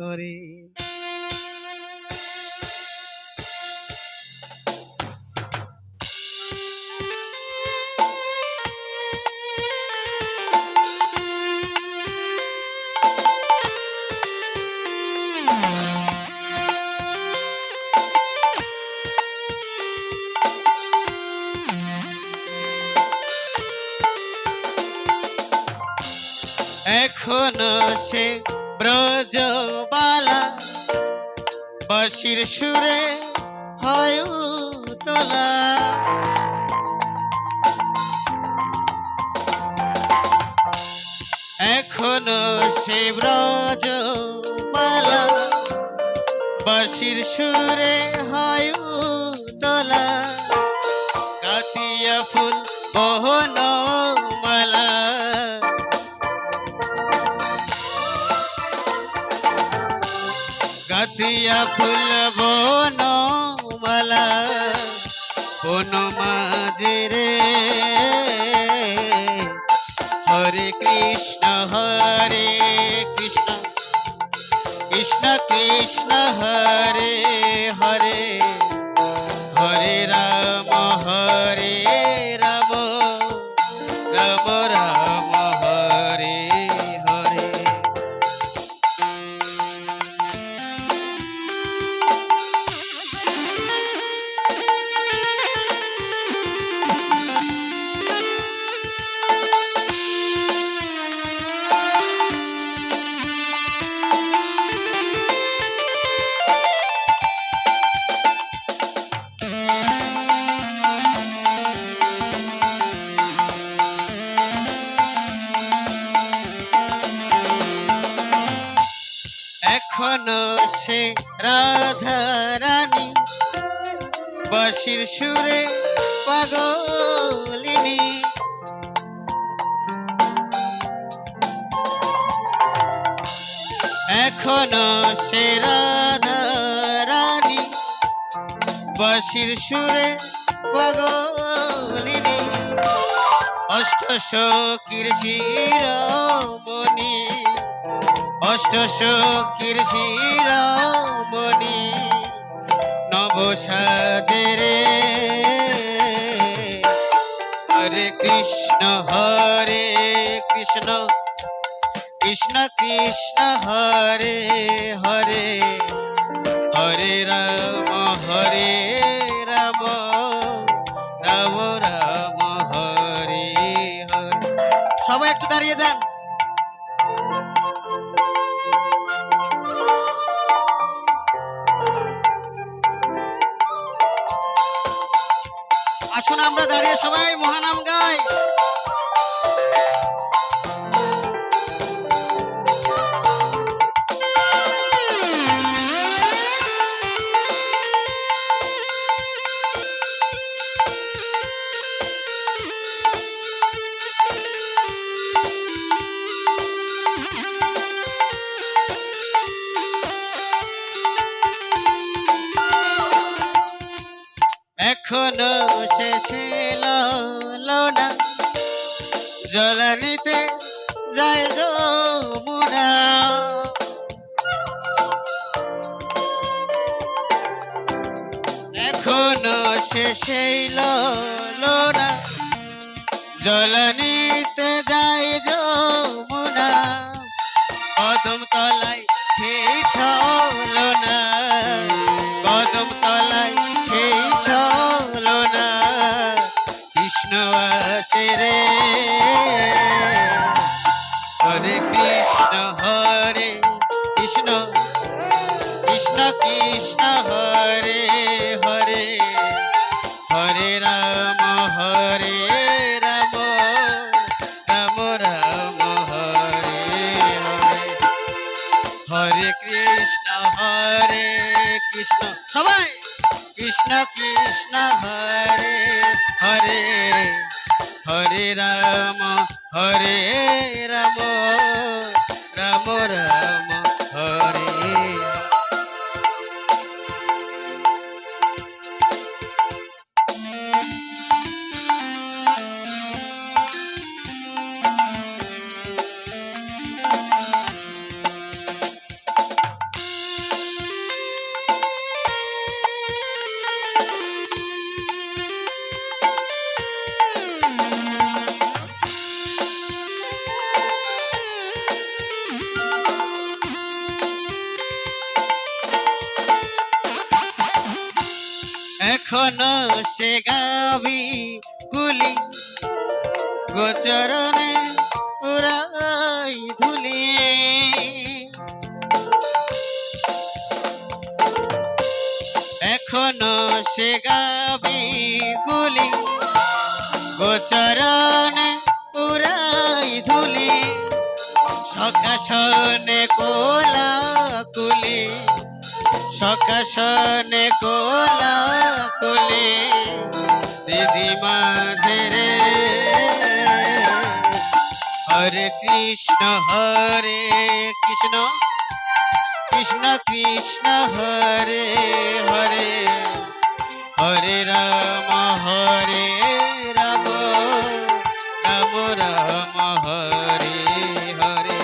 করে। এখনো সে ব্রজবালা বাঁশির সুরে হয় তোলা। এখনো সে ব্রজবালা বাঁশির সুরে হয় তোলা। কাতিয়া ফুল বহন মালা, কাতিয়া ফুল বন মালা বন মাঝে রে। হরে কৃষ্ণ কৃষ্ণ কৃষ্ণ হরে হরে, হরে রাম রাম রাম হরে হরে। এখনো সে রাধা রানী বাঁশির সুরে পাগলিনী। এখনো সে রাধা রানী বাঁশির সুরে পাগলিনী। অষ্টসখীর শিরোমণি, অষ্টসখীর শিরোমণি নব সাজে রে। হরে কৃষ্ণ কৃষ্ণ কৃষ্ণ হরে হরে, হরে রাম রাম রাম রাম হরে হরে। সবাই একটু দাঁড়িয়ে যান। আসুন আমরা দাঁড়িয়ে সবাই মহানাম গাই। এখনো শেষ হলো না জলানিতে যায় যমুনা। এখনো শেষ হলো না জলানিতে যায় যমুনা। কদম তলায় সেই ছলনা, কদম তলায় সেই ছলনা। কৃষ্ণ আসে রে। হরে কৃষ্ণ কৃষ্ণ কৃষ্ণ হরে হরে, হরে রাম রাম রাম রাম হরে হরে। হরে কৃষ্ণ সবাই কৃষ্ণ কৃষ্ণ হরে হরে, হরে রাম রাম রাম রাম হরে। এখনো সে গাবি গুলি গোচরণে উড়াই ধুলি এখনো সে গাবি গুলি গোচরণে উড়াই ধুলি সকাশনে কোলা কুলি সকাশনে কোলা কুলি দিদি মাঝে রে হরে কৃষ্ণ কৃষ্ণ কৃষ্ণ হরে হরে হরে রাম রাম রাম হরে হরে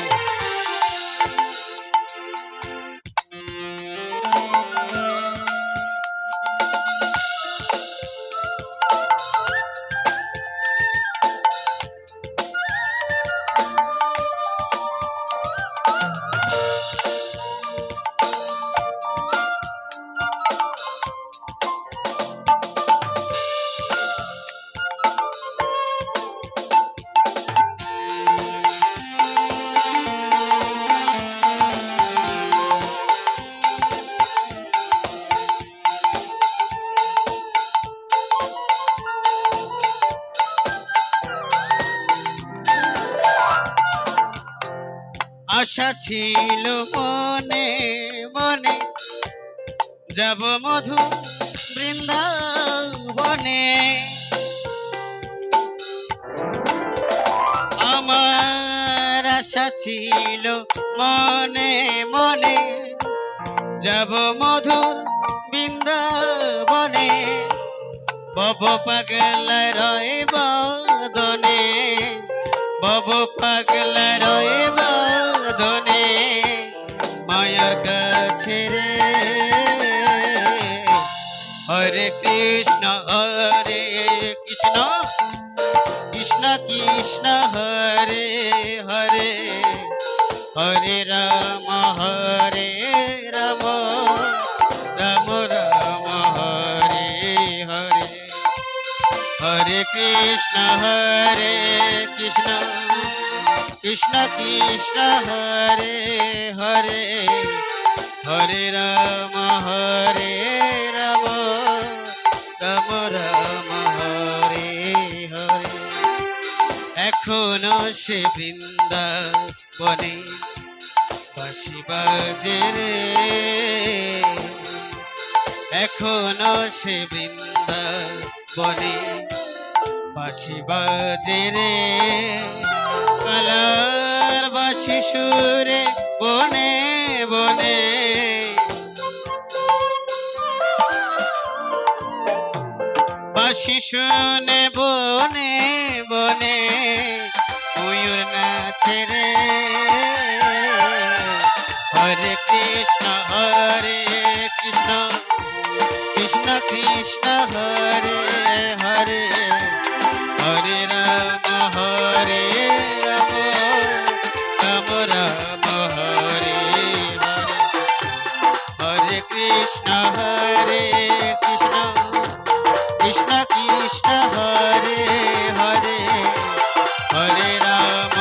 আশা ছিল মনে মনে যাব মধু বৃন্দাবনে আমার আশা ছিল মনে মনে যাব মধুর বৃন্দাবনে বব পাগলা রয় বদনে বব পাগলা রয় বদনে মায়ার কাছে রে হরে কৃষ্ণ কৃষ্ণ কৃষ্ণ হরে হরে হরে রাম রাম রাম হরে হরে হরে কৃষ্ণ কৃষ্ণ কৃষ্ণ হরে হরে হরে রাম রাম রাম হরে হরে এখনো সে বৃন্দাবনে বাঁশি বাজে রে এখনো সে বৃন্দাবনে বাঁশি বাজে রে কালার বাঁশি সুরে বনে বনে বাঁশি শুনে বনে বনে ময়ূর নাচে রে হরে কৃষ্ণ কৃষ্ণ কৃষ্ণ হরে হরে হরে রাম রাম রাম হরে হরে হরে কৃষ্ণ কৃষ্ণ কৃষ্ণ হরে হরে হরে রাম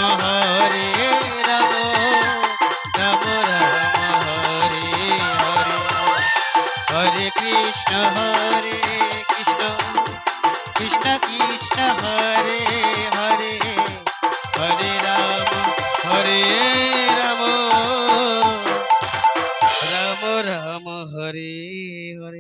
রাম রাম হরে হরে হরে কৃষ্ণ কৃষ্ণ কৃষ্ণ হরে হরে